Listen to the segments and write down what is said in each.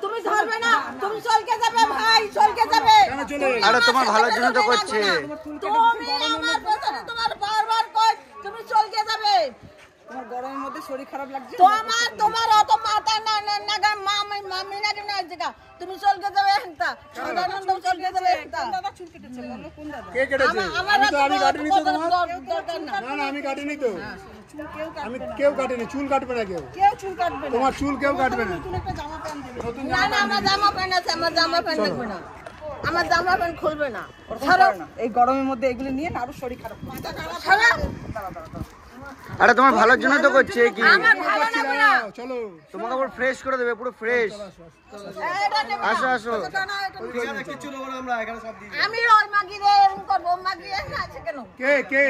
তুমি ধরবে না, তুমি চলকে যাবে ভাই, চলকে যাবে। আরে তোমার ভালোর জন্য তো করছে। তুমি আমার পেছনে তোমার বারবার কই তুমি চলকে যাবে। তোমার গরমের মধ্যে শরীর খারাপ লাগছে। তোমার অত মাথা না নাগা মামি না কেন জায়গা তুমি চলকে যাবে এনতা সাধারণত চলকে যাবে এনতা। দাদা চুল কেটেছে বলো কোন দাদা? কে কেটেছে? আমি তো আমি কাটিনি তো তোমার। না না আমি কাটিনি তো। আমি কেউ কাটেনি, চুল কাটবে না কেউ। কেউ চুল কাটবে না। তোমার চুল কেউ কাটবে না। নতুন একটা জামা প্যান্ট দেবে। না না আমার জামা প্যান্ট আছে, আমার জামা প্যান্ট লাগবে না, আমার জামা প্যান্ট খুলবে না। এই গরমের মধ্যে এগুলো নিয়ে না আরো শরীর খারাপ। আরে তোমার ভালোর জন্য তো করছে কি? আমার ভালো লাগবে না। চলো তোমাকে আবার ফ্রেশ করে দেবে, পুরো ফ্রেশ। আসো আসো। আমি ওই মাগি রে এরকম করবো, মাগি আছে কেন? কে কে?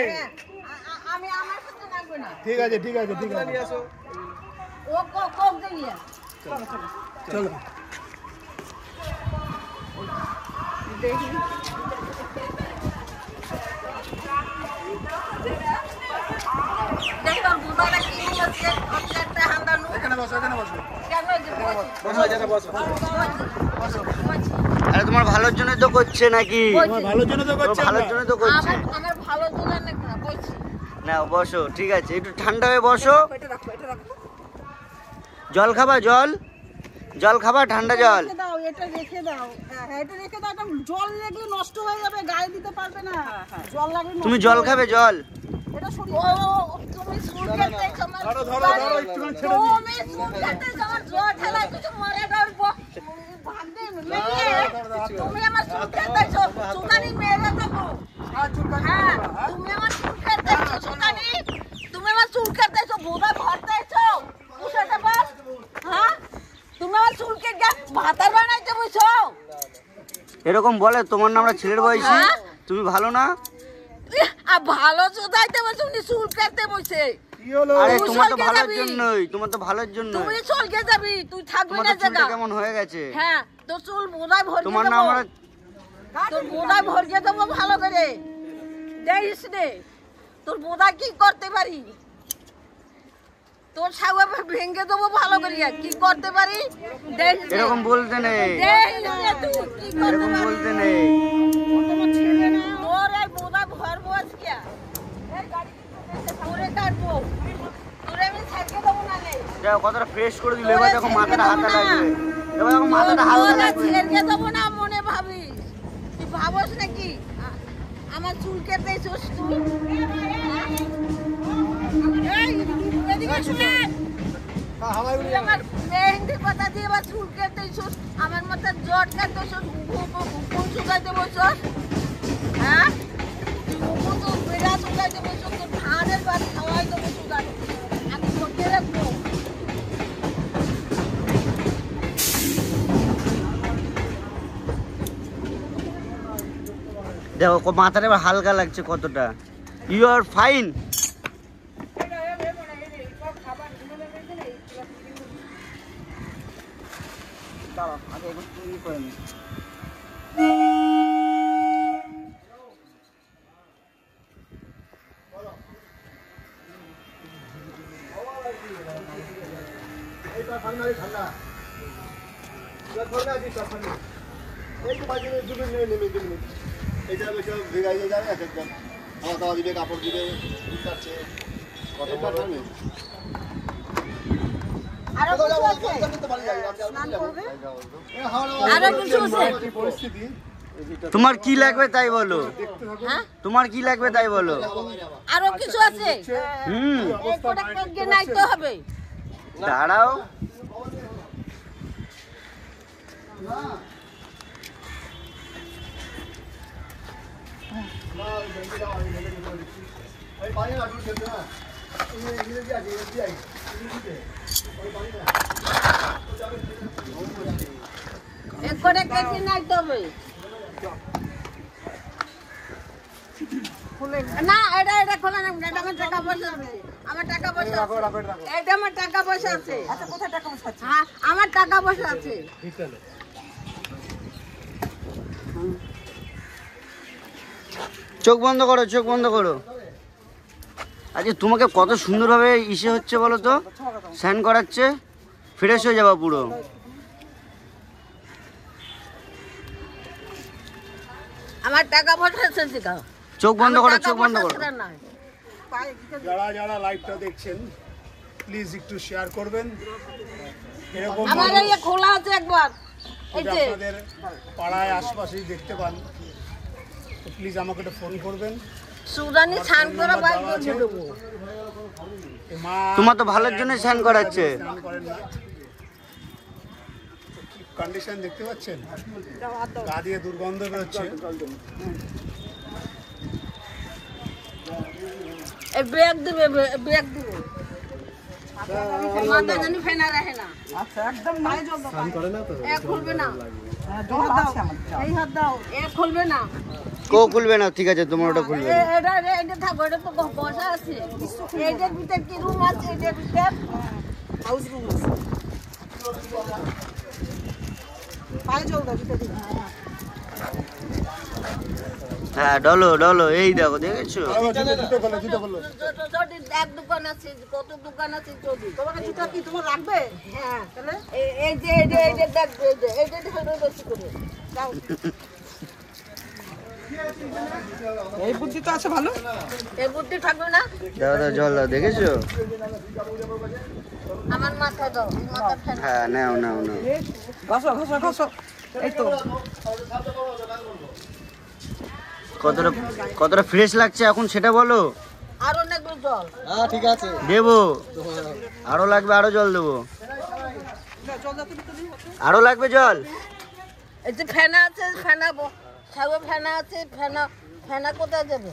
আমি আমার সাথে লাগবে না। ঠিক আছে ঠিক আছে ঠিক আছে। ও কোক দিয়ে চলো দেখি দেখো বুবারা কি আছে একটা হান্দানু। এখানে বসো এখানে বসো। কেন যে বসো এখানে বসো। আরে তোমার ভালোর জন্য তো করছে নাকি? তোমার ভালোর জন্য তো করছে। ভালোর জন্য তো করছে। আমার ভালো জন্য না বলছি। না বসো, ঠিক আছে, একটু ঠান্ডা হয়ে বসো। এটা রাখো এটা রাখো। জল খাবা? জল জল খাবা? ঠান্ডা জল। রেখে দাও, এটা রেখে দাও। হ্যাঁ এটা রেখে দাও, এটা জল লাগলে নষ্ট হয়ে যাবে, গায়ে দিতে পারবে না। জল লাগলে তুমি জল খাবে? জল এটা শরীর ও তুমি সুর করতে তোমার ধরো ধরো ধরো একটুখানি ছেড়ে দিই। তুমি সুর করতে তোমার জোর ঠেলায় কিছু মরে যাবো ভাগবে মেয়ে। তুমি আমার সুর করতেছো সুনানি মেরে দেবো। হ্যাঁ তুমি আমার সুর করতেছো সুনানি, তুমি আমার সুর করতেছো বোধা ভরতেছো উঠে বাস। হ্যাঁ তুমি আমার চুলকে ভাতার বানাইতে বসো। এরকম বলে তোমার নাম? আমরা ছেলের বয়সী, হ্যাঁ? তুমি ভালো না? আর ভালো চুদাইতে বসে উনি চুল কাটতে বসে। কি হলো? আরে তুই তোমার তো চলকে ভালোর যাবি। জন্যই, তোমার তো ভালোর জন্য। তুই চলকে যাবি, তুই থাকবি তোমার না তো চুলটা জায়গা। কেমন হয়ে গেছে। হ্যাঁ তোর চুল বোধায় ভরিয়ে তোমার নাম দেবো, আমরা তোর বোধায় ভরিয়ে দেবো ভালো করে। দেখিস রে তোর বোধায় কি করতে পারি, তোর সাগর ভেঙে দেবো ভালো করে কি করতে পারি। দেখিস রে। এরকম বলতে নেই, দেখিস রে তুই কি করতে এরকম পারি। বলতে নেই। তোর এই বোধায় ভরবো আজকে, এই গাড়ি তোরে কাটবো, তোরে আমি ছাড়িয়ে দেবো না রে। দেখো কতটা ফ্রেশ করে দিলে। এবার দেখো মাথাটা হাতে লাগবে, এবার দেখো মাথাটা হাতে লাগবে। ছেড়ে দেবো না মনে ভাবিস, তুই ভাবস নাকি আমার চুল কেটে এসোস তুই। এই, এদিকে শুনে। তুই আমার মেহেন্দির পাতা দিয়ে আবার চুল কেটে এসোস, আমার মাথায় জট কাটতে এসোস, ঘুম শুকাইতে বসোস। হ্যাঁ তুই তো বেড়া শুকাইতে বসোস, তোর ধানের বাড়ি খাওয়াই দেবো শুকাই, আমি করতে রাখবো। দেখো মাথাটা এবার হালকা লাগছে কতটা। You are fine. দাঁড়াও আগে একটু ই করে নি। এইটা ঠান্ডা ঠান্ডা। এটা ঠান্ডা আছে ঠান্ডা। এই তো বাজে দুটো নেমে দিবি। এটা সব ভেগাই যাবে একদম। আমার দাও দিবে, কাপড় দিবে, দিচ্ছে। কতটা টানে? আরো কিছু আছে? আরো কিছু আছে? পরিস্থিতি তোমার কি লাগবে তাই বলো, হ্যাঁ তোমার কি লাগবে তাই বলো। আরো কিছু আছে? হুম এই কোটা কেটে নাইতে হবে। দাঁড়াও। এই পানি না দূর খেতে না। ইংরেজি আছে ইংরেজি আছে। এই কোটা কেটে নাইতে হবে। না এটা খোলা না, এটা আমার টাকা পয়সা আছে, আমার টাকা পয়সা আছে, এটা আমার টাকা পয়সা আছে। আচ্ছা কোথায় টাকা পয়সা আছে? হ্যাঁ আমার টাকা পয়সা আছে। চোখ বন্ধ করো, চোখ বন্ধ করো। আজকে তোমাকে কত সুন্দরভাবে ইসে হচ্ছে বলো তো, স্নান করাচ্ছে, ফ্রেশ হয়ে যাবা পুরো। আমার টাকা পয়সা শেষ দাও। চোখ বন্ধ করো, আমার টাকা চোখ বন্ধ পয়সা করো। ছেড়ে নাই। পায়ে দিতে যারা যারা লাইভটা দেখছেন প্লিজ একটু শেয়ার করবেন। এরকম আমার এই যে খোলা আছে একবার, এই যদি যে আপনাদের পাড়ায় আশপাশেই দেখতে পান তো প্লিজ আমাকে একটা ফোন করবেন। সুদানি স্নান করে বাইক দেওয়া আছে। দিয়ে দেবো। এই মা তোমার তো ভালোর জন্য স্নান করাচ্ছে। স্নান করেন না, কন্ডিশন দেখতে পাচ্ছেন, গা দিয়ে দুর্গন্ধ বেরোচ্ছে। এই ব্যাগ দিবে, ব্যাগ দিবে। মাথা জানি ফেনা রাখে না। আচ্ছা একদম পায়ে জল দাও। এ খুলবে না, জল দাও এই হাত দাও। এ খুলবে না। কো খুলবে না, ঠিক আছে তোমার ওটা খুলবে না। এটা থাকো, এটা তো পয়সা আছে। এইটার ভিতরে কি রুম আছে? এটার ভিতরে হাউস রুম আছে। পায়ে জল দাও জুতো দিয়ে। হ্যাঁ ডলো ডলো, এই দেখো দেখেছো। জুতো খোলো, জুতো খোলো। যদি এক দোকান আছে, কত দোকান আছে যদি। তোমাকে জুতো কি তোমার লাগবে? হ্যাঁ, তাহলে এই যে দেখবে, এইটা ধরো বেশি করে। যাও। এই বুদ্ধি তো আছে ভালো। এই বুদ্ধি থাকবে না? দাও দাও জল দাও, দেখেছো। আমার মাথা দাও, মাথা ফেনা। হ্যাঁ নাও নাও নাও। ঘষো ঘষো ঘষো। এই তো কতটা কতটা ফ্রেশ লাগছে এখন সেটা বলো। আর অনেক জল। দেবো, আরো লাগবে, আরো জল দেবো। জল দাও জুতো দিয়ে। আরো লাগবে জল। এই যে ফেনা আছে, ফেনা সাগর ফেনা আছে, ফেনা কোথায় যাবে?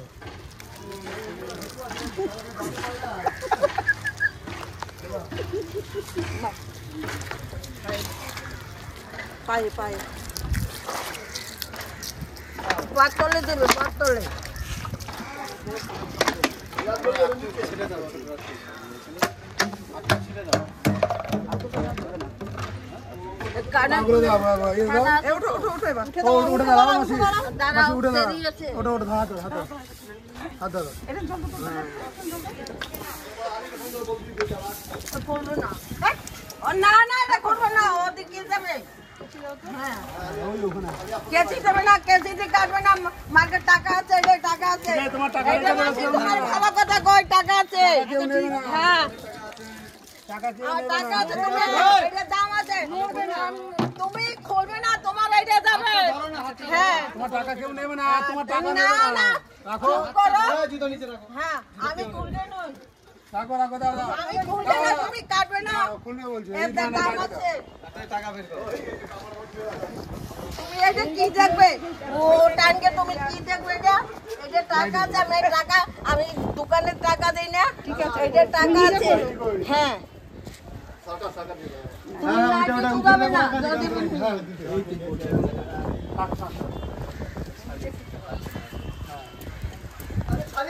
পায়ে পায়ে পাতলে দেবে, পাতলে। কানে করে দাও, এই দাও। ফেনা এ ওঠো ওঠো ওঠো এবার। উঠে দাঁড়াও মাসি, দাঁড়াও, উঠে দাঁড়াও। দেরি আছে। ওটা ওটা হাত ধরো, হাত ধরো, হাত ধরো। এটা জল দাও। করবো না। ও না না, এটা করবো না, ওদিকে যাবে। হ্যাঁ, কেচি দেবে না, কেচি দিয়ে কাটবে না। মার্কেট টাকা আছে, এটা টাকা আছে। ঠিক আছে, তোমার টাকা এটা রেখে দাও, মাসি, তোমার ভালো কথা কই, টাকা আছে। হ্যাঁ, টাকা কেউ আর নেবে টাকা না। আছে, তোমার এটা দাম আছে। তুমি খুলবে না, তোমার এইটা যাবে। হ্যাঁ, তোমার টাকা কেউ নেবে না, তোমার টাকা না নেবে না, না। রাখো, চুপ করো। হ্যাঁ, আমি খুলবে না, রাখো, রাখো, দাও, দাও। আমি খুলবে না, তুমি কাটবে না। খুলবে বলছে, এই এটা দাও, দাম দাও। আছে। তুমি এটা কি দেখবে? ও টানকে তুমি কি দেখবে? এটা টাকা আছে, আমি দোকানের টাকা দেই না। ঠিক আছে, এটা টাকা আছে। হ্যাঁ, তুমি লাঠি ঠুকাবে না, যদি হ্যাঁ, দিতে।